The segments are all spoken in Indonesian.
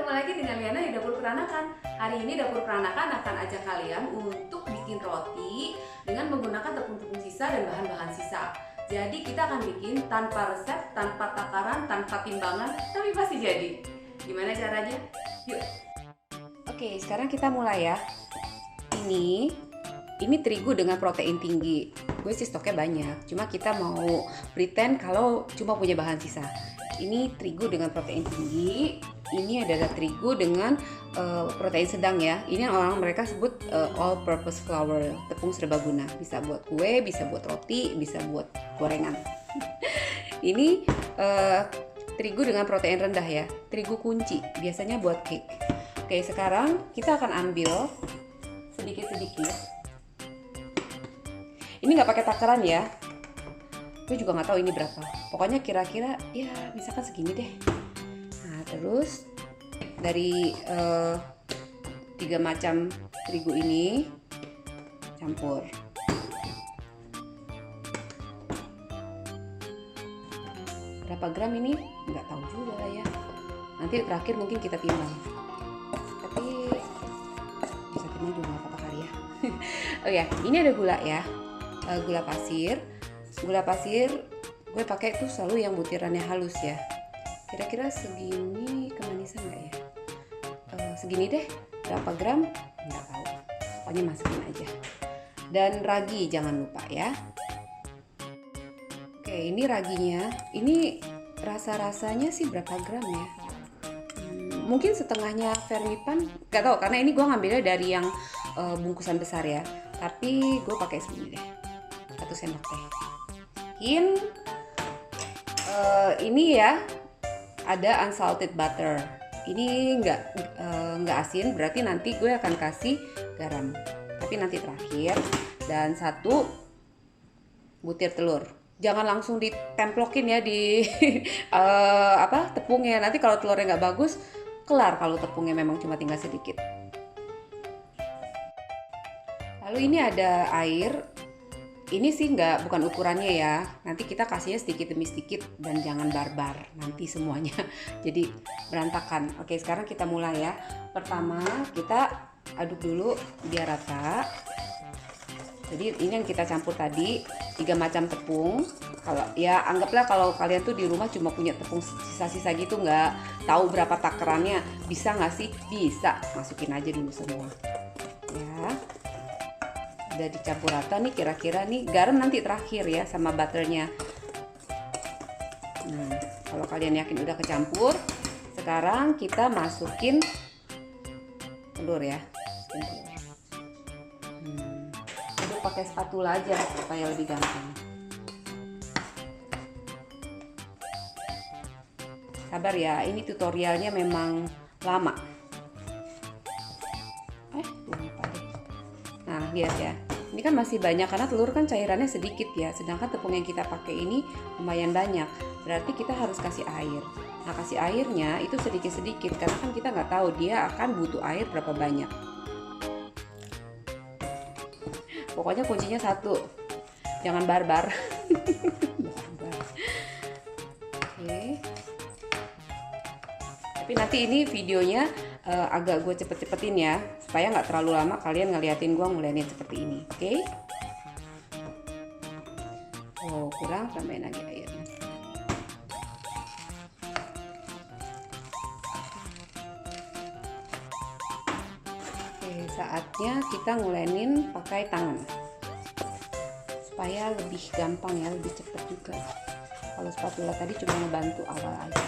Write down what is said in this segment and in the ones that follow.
ketemu lagi dengan Liana di Dapur Peranakan. Hari ini Dapur Peranakan akan ajak kalian untuk bikin roti dengan menggunakan tepung-tepung sisa dan bahan-bahan sisa. Jadi kita akan bikin tanpa resep, tanpa takaran, tanpa timbangan, tapi pasti jadi. Gimana caranya? Yuk. Oke, sekarang kita mulai ya. Ini terigu dengan protein tinggi. Gue sih stoknya banyak, cuma kita mau pretend kalau cuma punya bahan sisa. Ini terigu dengan protein tinggi. Ini adalah terigu dengan protein sedang ya. Ini yang orang mereka sebut all purpose flour, tepung serbaguna. Bisa buat kue, bisa buat roti, bisa buat gorengan. Ini terigu dengan protein rendah ya. Terigu kunci, biasanya buat cake. Oke, sekarang kita akan ambil sedikit-sedikit. Ini nggak pakai takaran ya. Gue juga nggak tahu ini berapa. Pokoknya kira-kira ya misalkan segini deh. Nah terus dari 3 macam terigu ini campur. Berapa gram ini? Nggak tahu juga lah ya. Nanti terakhir mungkin kita timbang. Tapi bisa timbang juga nggak apa-apa kali ya. Oh ya, ini ada gula ya. Gula pasir. Gula pasir gue pakai tuh selalu yang butirannya halus ya. Kira-kira segini kemanisan nggak ya? Segini deh. Berapa gram? Nggak tahu. Pokoknya masukin aja. Dan ragi jangan lupa ya. Oke, ini raginya. Ini rasa-rasanya sih berapa gram ya? Mungkin setengahnya Fermipan. Nggak tahu karena ini gue ngambilnya dari yang bungkusan besar ya. Tapi gue pakai segini deh. 1 sendok teh. Ini ya ada unsalted butter. Ini nggak asin, berarti nanti gue akan kasih garam. Tapi nanti terakhir. Dan 1 butir telur. Jangan langsung ditemplokin ya di tepungnya. Nanti kalau telurnya nggak bagus, kelar kalau tepungnya memang cuma tinggal sedikit. Lalu ini ada air. Ini sih bukan ukurannya ya. Nanti kita kasihnya sedikit demi sedikit dan jangan barbar. Nanti semuanya jadi berantakan. Oke, sekarang kita mulai ya. Pertama kita aduk dulu biar rata. Jadi ini yang kita campur tadi 3 macam tepung. Kalau ya anggaplah kalau kalian tuh di rumah cuma punya tepung sisa-sisa gitu, nggak tahu berapa takarannya, bisa nggak sih? Bisa. Masukin aja dulu semua. Ya. Udah dicampur rata nih, kira-kira nih garam nanti terakhir ya sama butternya. Nah kalau kalian yakin udah kecampur, sekarang kita masukin telur ya. Aduk pakai spatula aja supaya lebih gampang. Sabar ya, ini tutorialnya memang lama. Lupa deh. Nah lihat ya, ini kan masih banyak karena telur kan cairannya sedikit ya, sedangkan tepung yang kita pakai ini lumayan banyak, berarti kita harus kasih air. Nah kasih airnya itu sedikit-sedikit karena kan kita nggak tahu dia akan butuh air berapa banyak. Pokoknya kuncinya 1, jangan barbar. Oke. Tapi nanti ini videonya agak gue cepet-cepetin ya, supaya nggak terlalu lama kalian ngeliatin gue ngulainin seperti ini. Oke? Oh kurang, tambahin lagi airnya. Oke, saatnya kita ngulainin pakai tangan supaya lebih gampang ya, lebih cepet juga. Kalau spatula tadi cuma ngebantu awal aja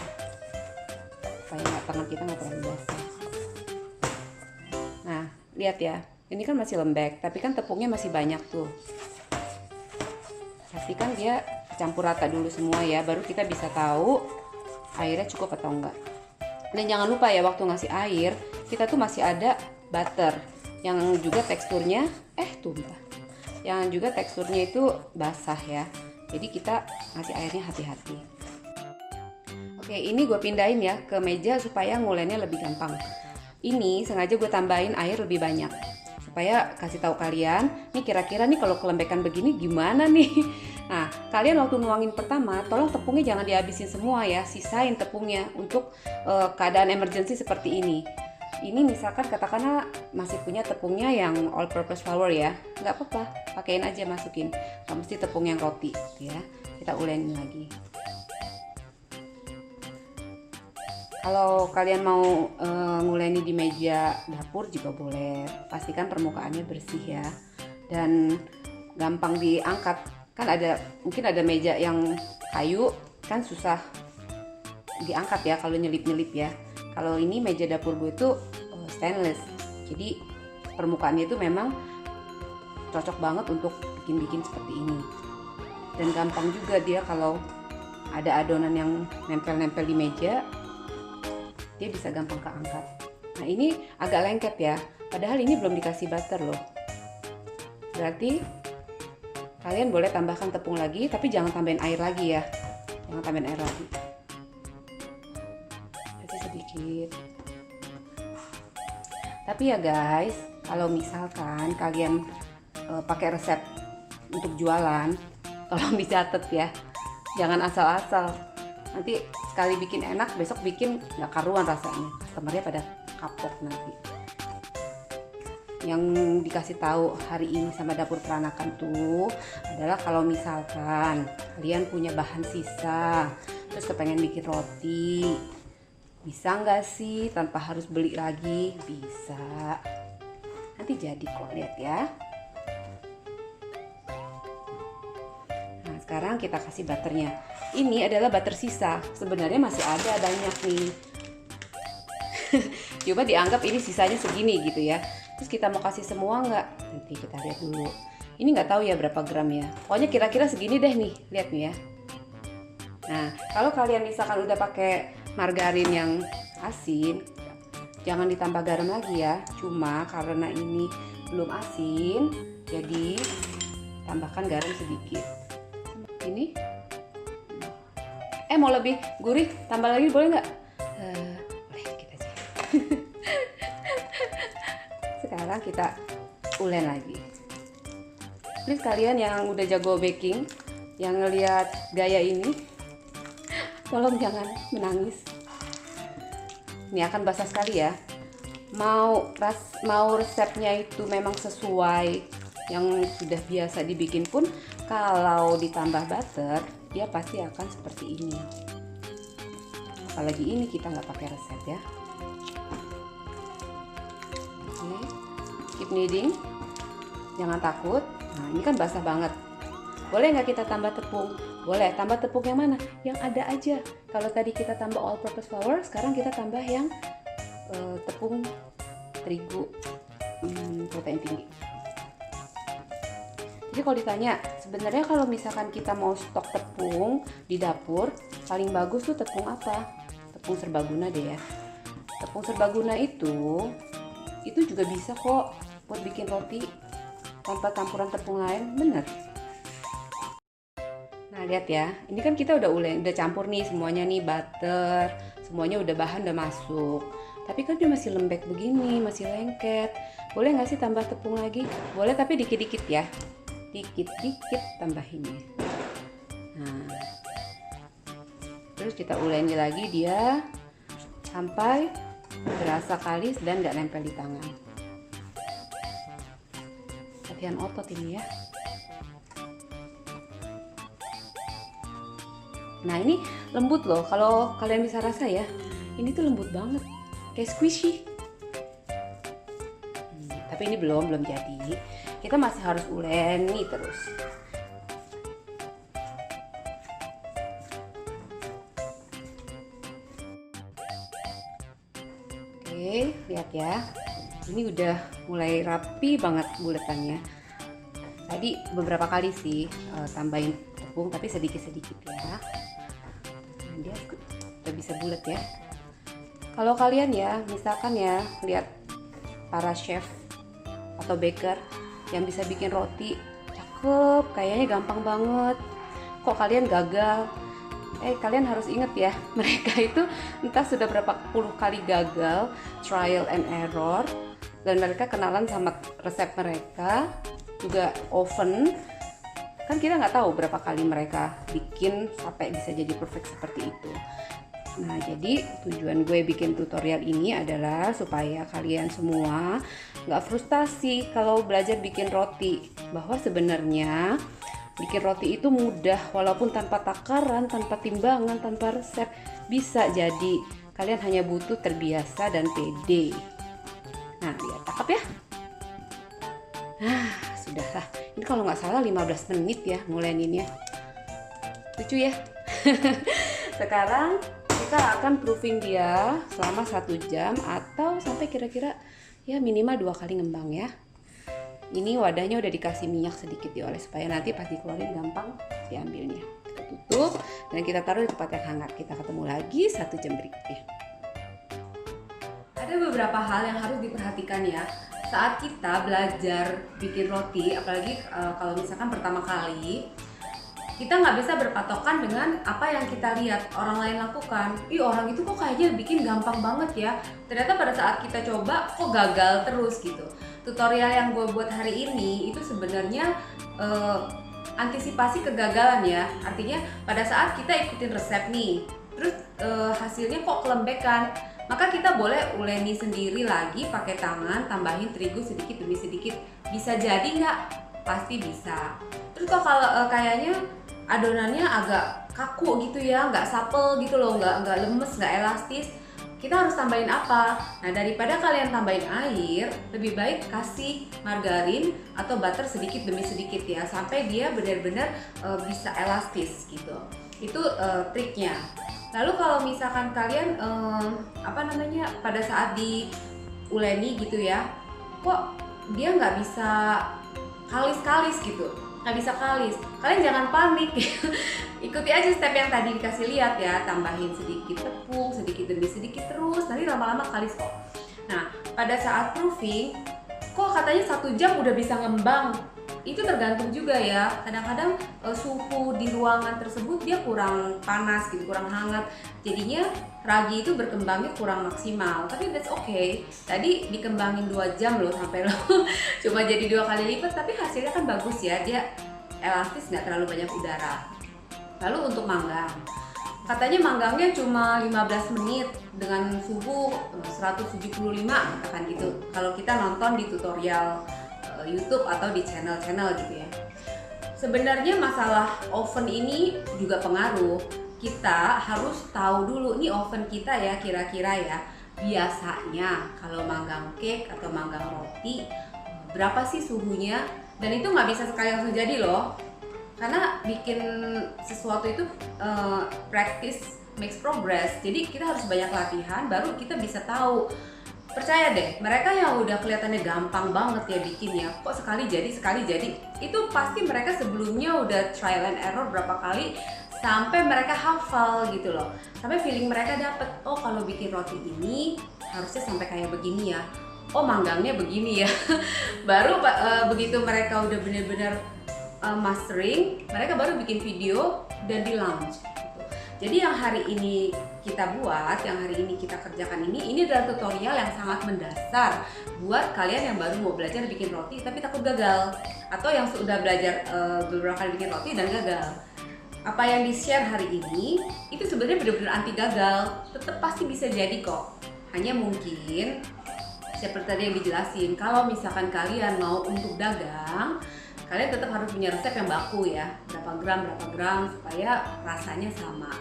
supaya tangan kita nggak terlalu basah. Nah lihat ya, ini kan masih lembek tapi kan tepungnya masih banyak tuh. Pastikan dia campur rata dulu semua ya, baru kita bisa tahu airnya cukup atau enggak. Dan jangan lupa ya, waktu ngasih air kita tuh masih ada butter yang juga teksturnya tumpah, yang juga teksturnya itu basah ya, jadi kita ngasih airnya hati-hati. Oke, ini gue pindahin ya ke meja supaya ngulennya lebih gampang. Ini sengaja gue tambahin air lebih banyak supaya kasih tahu kalian nih kira-kira nih kalau kelembekan begini gimana nih. Nah, kalian waktu nuangin pertama tolong tepungnya jangan dihabisin semua ya, sisain tepungnya untuk keadaan emergency seperti ini. Ini misalkan katakanlah masih punya tepungnya yang all purpose flour ya, nggak apa-apa, pakein aja, masukin, nggak mesti tepung yang roti ya. Kita ulenin lagi. Kalau kalian mau nguleni di meja dapur juga boleh, pastikan permukaannya bersih ya dan gampang diangkat. Kan mungkin ada meja yang kayu kan susah diangkat ya kalau nyelip-nyelip ya. Kalau ini meja dapur gue itu stainless, jadi permukaannya itu memang cocok banget untuk bikin-bikin seperti ini. Dan gampang juga dia kalau ada adonan yang nempel-nempel di meja, dia bisa gampang keangkat. Nah ini agak lengket ya, padahal ini belum dikasih butter loh. Berarti kalian boleh tambahkan tepung lagi, tapi jangan tambahin air lagi ya. Jangan tambahin air lagi. Kasih sedikit. Tapi ya guys, kalau misalkan kalian pakai resep untuk jualan, tolong dicatat ya. Jangan asal-asal. Nanti sekali bikin enak, besok bikin nggak karuan rasanya. Customernya pada kapok nanti. Yang dikasih tahu hari ini sama dapur peranakan tuh adalah kalau misalkan kalian punya bahan sisa, terus kepengen bikin roti, bisa nggak sih tanpa harus beli lagi? Bisa. Nanti jadi kok, lihat ya. Nah sekarang kita kasih butternya. Ini adalah butter sisa. Sebenarnya masih ada banyak nih. Coba dianggap ini sisanya segini gitu ya. Terus kita mau kasih semua nggak? Nanti kita lihat dulu. Ini nggak tahu ya berapa gram ya. Pokoknya kira-kira segini deh nih. Lihat nih ya. Nah kalau kalian misalkan udah pakai margarin yang asin, jangan ditambah garam lagi ya. Cuma karena ini belum asin, jadi tambahkan garam sedikit. Ini mau lebih gurih, tambah lagi boleh nggak? Boleh dikit aja. Sekarang kita ulen lagi. Please kalian yang udah jago baking, yang ngelihat gaya ini, tolong jangan menangis. Ini akan basah sekali ya. Mau resepnya itu memang sesuai yang sudah biasa dibikin pun, kalau ditambah butter, dia pasti akan seperti ini. Apalagi ini kita nggak pakai resep ya. Oke, keep kneading, jangan takut. Nah ini kan basah banget. Boleh nggak kita tambah tepung? Boleh, tambah tepung yang mana? Yang ada aja. Kalau tadi kita tambah all purpose flour, sekarang kita tambah yang tepung terigu protein tinggi. Jadi kalau ditanya, sebenarnya kalau misalkan kita mau stok tepung di dapur, paling bagus tuh tepung apa? Tepung serbaguna deh ya. Tepung serbaguna itu juga bisa kok buat bikin roti tanpa campuran tepung lain, bener. Nah lihat ya, ini kan kita udah campur nih semuanya nih, butter, semuanya udah bahan udah masuk. Tapi kan dia masih lembek begini, masih lengket. Boleh nggak sih tambah tepung lagi? Boleh, tapi dikit-dikit ya. Dikit-dikit tambahinnya. Nah, terus kita uleni lagi dia sampai berasa kalis dan nggak nempel di tangan. Latihan otot ini ya. Nah ini lembut loh, kalau kalian bisa rasa ya, ini tuh lembut banget, kayak squishy. Tapi ini belum jadi. Kita masih harus uleni terus. Oke, lihat ya. Ini udah mulai rapi banget buletannya. Tadi beberapa kali sih tambahin tepung, tapi sedikit-sedikit ya. Nah, dia udah bisa bulat ya. Kalau kalian ya, misalkan ya, lihat para chef atau baker yang bisa bikin roti cakep, kayaknya gampang banget, kok kalian gagal? Kalian harus inget ya, mereka itu entah sudah berapa puluh kali gagal, trial and error, dan mereka kenalan sama resep mereka, juga oven. Kan kita nggak tahu berapa kali mereka bikin sampai bisa jadi perfect seperti itu. Nah, jadi tujuan gue bikin tutorial ini adalah supaya kalian semua nggak frustasi kalau belajar bikin roti, bahwa sebenarnya bikin roti itu mudah, walaupun tanpa takaran, tanpa timbangan, tanpa resep bisa jadi. Kalian hanya butuh terbiasa dan pede. Nah, lihat, cakep ya? Nah, sudahlah. Ini kalau nggak salah 15 menit ya ngulaininnya. Lucu ya? Sekarang kita akan proofing dia selama 1 jam atau sampai kira-kira ya minimal 2 kali ngembang ya. Ini wadahnya udah dikasih minyak sedikit dioles supaya nanti pas dikeluarin gampang diambilnya. Kita tutup dan kita taruh di tempat yang hangat. Kita ketemu lagi 1 jam berikutnya. Ada beberapa hal yang harus diperhatikan ya saat kita belajar bikin roti, apalagi kalau misalkan pertama kali. Kita nggak bisa berpatokan dengan apa yang kita lihat orang lain lakukan. Ih, orang itu kok kayaknya bikin gampang banget ya. Ternyata pada saat kita coba kok gagal terus gitu. Tutorial yang gue buat hari ini itu sebenarnya antisipasi kegagalan ya. Artinya pada saat kita ikutin resep nih, terus hasilnya kok kelembekan, maka kita boleh uleni sendiri lagi pakai tangan, tambahin terigu sedikit demi sedikit. Bisa jadi nggak? Pasti bisa. Terus kok kalau kayaknya adonannya agak kaku gitu ya, nggak supple gitu loh, nggak lemes, nggak elastis, kita harus tambahin apa? Nah, daripada kalian tambahin air, lebih baik kasih margarin atau butter sedikit demi sedikit ya, sampai dia benar-benar bisa elastis gitu. Itu triknya. Lalu kalau misalkan kalian pada saat diuleni gitu ya, kok dia nggak bisa kalis-kalis gitu, nggak bisa kalis, kalian jangan panik. Ikuti aja step yang tadi dikasih lihat ya, tambahin sedikit tepung sedikit demi sedikit, terus nanti lama-lama kalis kok. Nah, pada saat proofing kok katanya 1 jam udah bisa ngembang, itu tergantung juga ya. Kadang-kadang suhu di ruangan tersebut dia kurang panas gitu, kurang hangat, jadinya ragi itu berkembangnya kurang maksimal. Tapi that's okay. Tadi dikembangin 2 jam loh sampai lo cuma jadi 2 kali lipat, tapi hasilnya kan bagus ya, dia elastis, nggak terlalu banyak udara. Lalu untuk manggang, katanya manggangnya cuma 15 menit dengan suhu 175 katakan gitu, kalau kita nonton di tutorial YouTube atau di channel-channel gitu ya. Sebenarnya masalah oven ini juga pengaruh. Kita harus tahu dulu nih oven kita ya, kira-kira ya, biasanya kalau manggang cake atau manggang roti berapa sih suhunya. Dan itu nggak bisa sekali langsung jadi loh, karena bikin sesuatu itu practice makes progress. Jadi kita harus banyak latihan baru kita bisa tahu. Percaya deh, mereka yang udah kelihatannya gampang banget ya bikinnya, kok sekali jadi, itu pasti mereka sebelumnya udah trial and error berapa kali sampai mereka hafal gitu loh. Sampai feeling mereka dapet, oh kalau bikin roti ini harusnya sampai kayak begini ya, oh manggangnya begini ya. Baru begitu mereka udah bener-bener mastering, mereka baru bikin video dan di launch. Jadi yang hari ini kita buat, yang hari ini kita kerjakan ini adalah tutorial yang sangat mendasar buat kalian yang baru mau belajar bikin roti tapi takut gagal, atau yang sudah belajar beberapa kali bikin roti dan gagal. Apa yang di-share hari ini itu sebenarnya benar-benar anti gagal, tetap pasti bisa jadi kok. Hanya mungkin seperti tadi yang dijelasin, kalau misalkan kalian mau untuk dagang, kalian tetap harus punya resep yang baku ya, berapa gram supaya rasanya sama.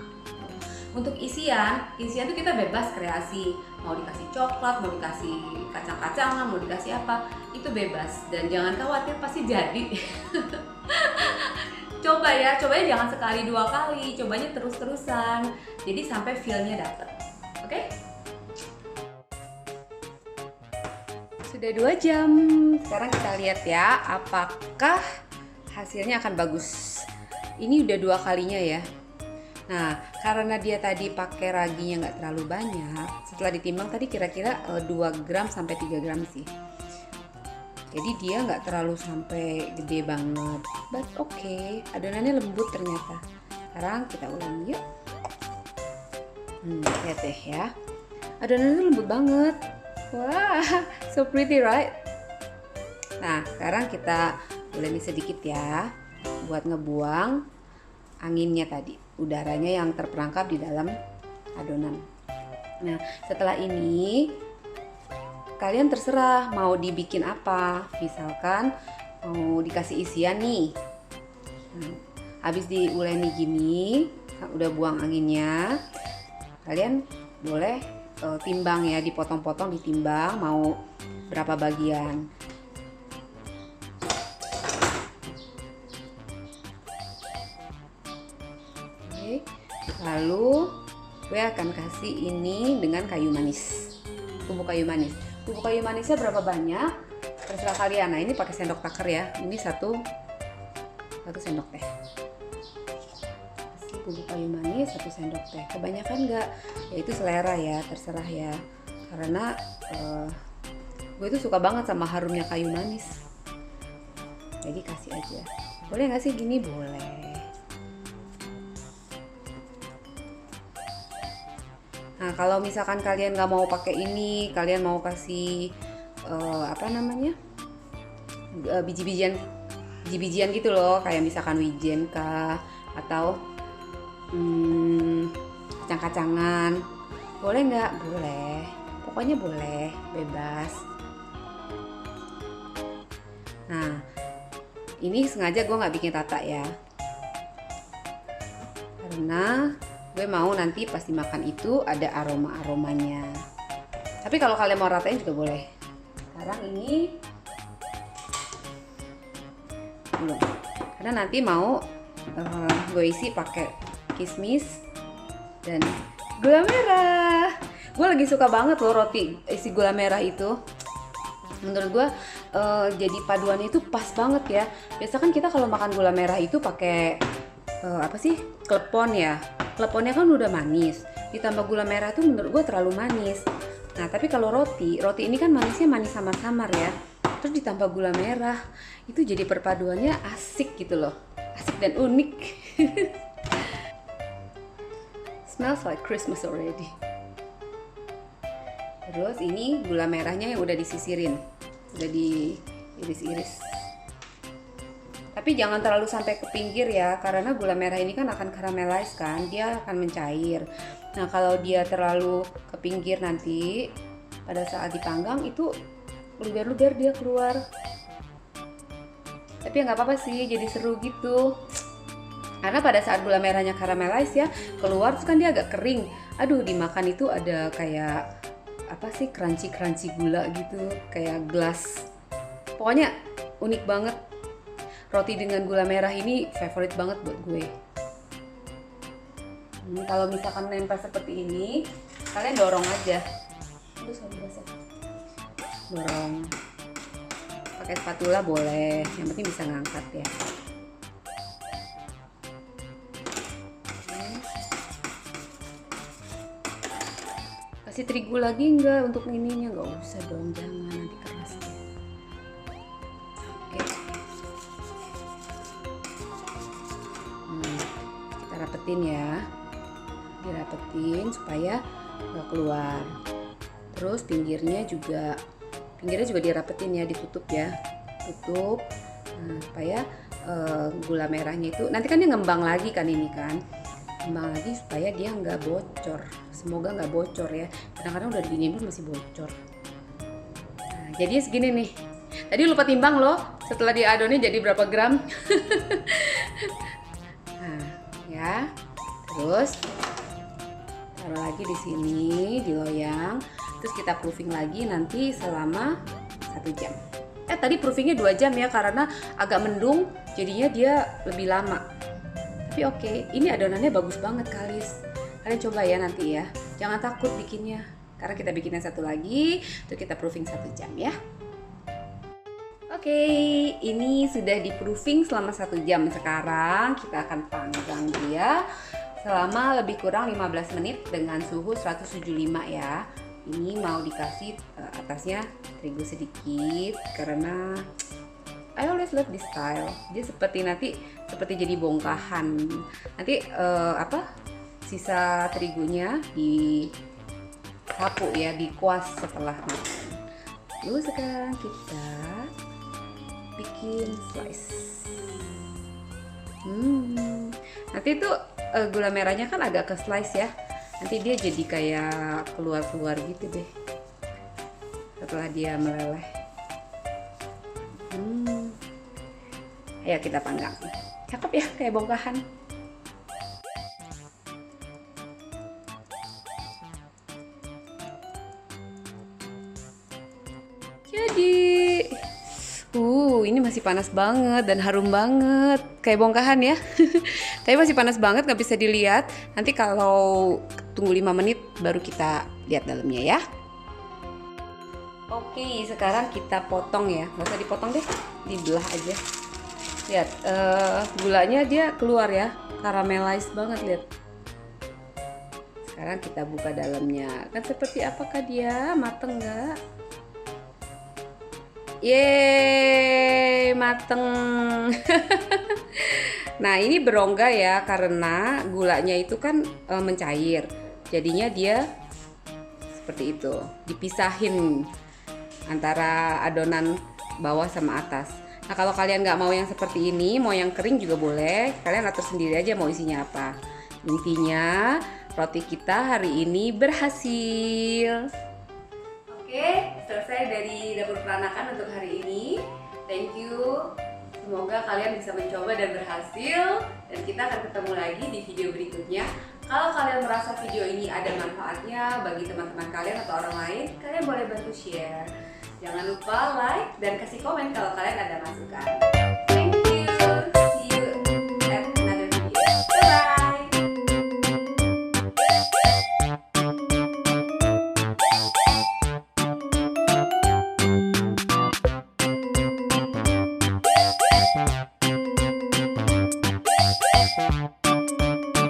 Untuk isian tuh kita bebas kreasi, mau dikasih coklat, mau dikasih kacang-kacangan, mau dikasih apa, itu bebas. Dan jangan khawatir, pasti jadi. Coba jangan sekali 2 kali, cobanya terus-terusan, jadi sampai feel-nya dapet. Oke? Sudah 2 jam, sekarang kita lihat ya apakah hasilnya akan bagus. Ini udah 2 kalinya ya. Nah, karena dia tadi pakai raginya nggak terlalu banyak, setelah ditimbang tadi kira-kira 2 gram sampai 3 gram sih. Jadi dia nggak terlalu sampai gede banget, but okay, adonannya lembut ternyata. Sekarang kita ulangi yuk. Lihat deh ya, adonannya lembut banget. Wah, so pretty right? Nah, sekarang kita uleni sedikit ya, buat ngebuang anginnya tadi, udaranya yang terperangkap di dalam adonan. Nah, setelah ini kalian terserah mau dibikin apa. Misalkan mau dikasih isian nih. Nah, habis diuleni gini, udah buang anginnya, kalian boleh timbang ya, dipotong-potong, ditimbang mau berapa bagian. Oke, lalu gue akan kasih ini dengan kayu manis, bubuk kayu manis. Bubuk kayu manisnya berapa banyak terserah kalian. Nah, ini pakai sendok taker ya, ini satu sendok teh. Kasih bubuk kayu manis 1 sendok teh. Kebanyakan enggak, ya itu selera ya, terserah ya. Karena gue itu suka banget sama harumnya kayu manis, jadi kasih aja. Boleh nggak sih gini? Boleh. Nah, kalau misalkan kalian nggak mau pakai ini, kalian mau kasih apa namanya, biji-bijian gitu loh, kayak misalkan wijen kah, atau kacang-kacangan, boleh nggak? Boleh, pokoknya boleh, bebas. Nah, ini sengaja gue nggak bikin rata ya, karena gue mau nanti pas dimakan itu ada aroma-aromanya. Tapi kalau kalian mau ratain juga boleh. Sekarang ini belum, karena nanti mau gue isi pakai kismis dan gula merah. Gue lagi suka banget loh roti isi gula merah itu. Menurut gue jadi paduannya itu pas banget ya. Biasa kan kita kalau makan gula merah itu pakai apa sih, klepon ya. Kleponnya kan udah manis, ditambah gula merah tuh menurut gue terlalu manis. Nah, tapi kalau roti ini kan manisnya manis samar-samar ya, terus ditambah gula merah, itu jadi perpaduannya asik gitu loh, asik dan unik. Smells like Christmas already. Terus ini gula merahnya yang udah disisirin, udah diiris-iris. Tapi jangan terlalu sampai ke pinggir ya, karena gula merah ini kan akan caramelize kan, dia akan mencair. Nah, kalau dia terlalu ke pinggir nanti pada saat dipanggang itu luber-luber dia keluar. Tapi ya nggak apa-apa sih, jadi seru gitu. Karena pada saat gula merahnya caramelize ya, keluar terus kan dia agak kering. Aduh, dimakan itu ada kayak apa sih, crunchy gula gitu, kayak glass. Pokoknya unik banget. Roti dengan gula merah ini favorit banget buat gue. Kalau misalkan nempel seperti ini, kalian dorong aja. Aduh, sorry basah. Dorong. Pakai spatula boleh, yang penting bisa ngangkat ya. Kasih terigu lagi enggak untuk ininya? Nggak usah dong, jangan, nanti keras ya. Kita rapetin ya, dirapetin supaya nggak keluar. Terus pinggirnya juga dirapetin ya, ditutup ya, tutup. Nah, supaya gula merahnya itu nanti kan dia ngembang lagi kan, ini kan ngembang lagi supaya dia nggak bocor. Semoga nggak bocor ya, kadang-kadang udah diginiin pun masih bocor. Nah, jadinya segini nih. Tadi lupa timbang loh, setelah diadonnya jadi berapa gram. Nah ya, terus taruh lagi di sini, diloyang. Terus kita proofing lagi nanti selama 1 jam. Tadi proofingnya 2 jam ya, karena agak mendung jadinya dia lebih lama. Tapi oke, ini adonannya bagus banget Kalis. Kalian coba ya nanti ya, jangan takut bikinnya, karena kita bikinnya satu lagi, terus kita proofing 1 jam ya. Oke, ini sudah di proofing selama 1 jam. Sekarang kita akan panggang dia selama lebih kurang 15 menit dengan suhu 175 ya. Ini mau dikasih atasnya terigu sedikit, karena I always love this style. Dia seperti jadi bongkahan. Nanti sisa terigunya disapu ya, dikuas setelah makan. Lalu sekarang kita bikin slice. Nanti itu gula merahnya kan agak ke slice ya. Nanti dia jadi kayak keluar-keluar gitu deh setelah dia meleleh. Ayo kita panggang. Cakep ya, kayak bongkahan. Jadi, ini masih panas banget dan harum banget, kayak bongkahan ya. Tapi masih panas banget, nggak bisa dilihat. Nanti kalau tunggu 5 menit baru kita lihat dalamnya ya. Oke, sekarang kita potong ya. Nggak usah dipotong deh, dibelah aja. Lihat, gulanya dia keluar ya, caramelize banget, lihat. Sekarang kita buka dalamnya. Kan seperti apakah dia? Mateng nggak? Yeay, mateng. Nah, ini berongga ya karena gulanya itu kan mencair. Jadinya dia seperti itu, dipisahin antara adonan bawah sama atas. Nah, kalau kalian nggak mau yang seperti ini, mau yang kering juga boleh. Kalian atur sendiri aja mau isinya apa. Intinya, roti kita hari ini berhasil. Oke, selesai dari dapur peranakan untuk hari ini. Thank you. Semoga kalian bisa mencoba dan berhasil. Dan kita akan ketemu lagi di video berikutnya. Kalau kalian merasa video ini ada manfaatnya bagi teman-teman kalian atau orang lain, kalian boleh bantu share. Jangan lupa like dan kasih komen kalau kalian ada masukan.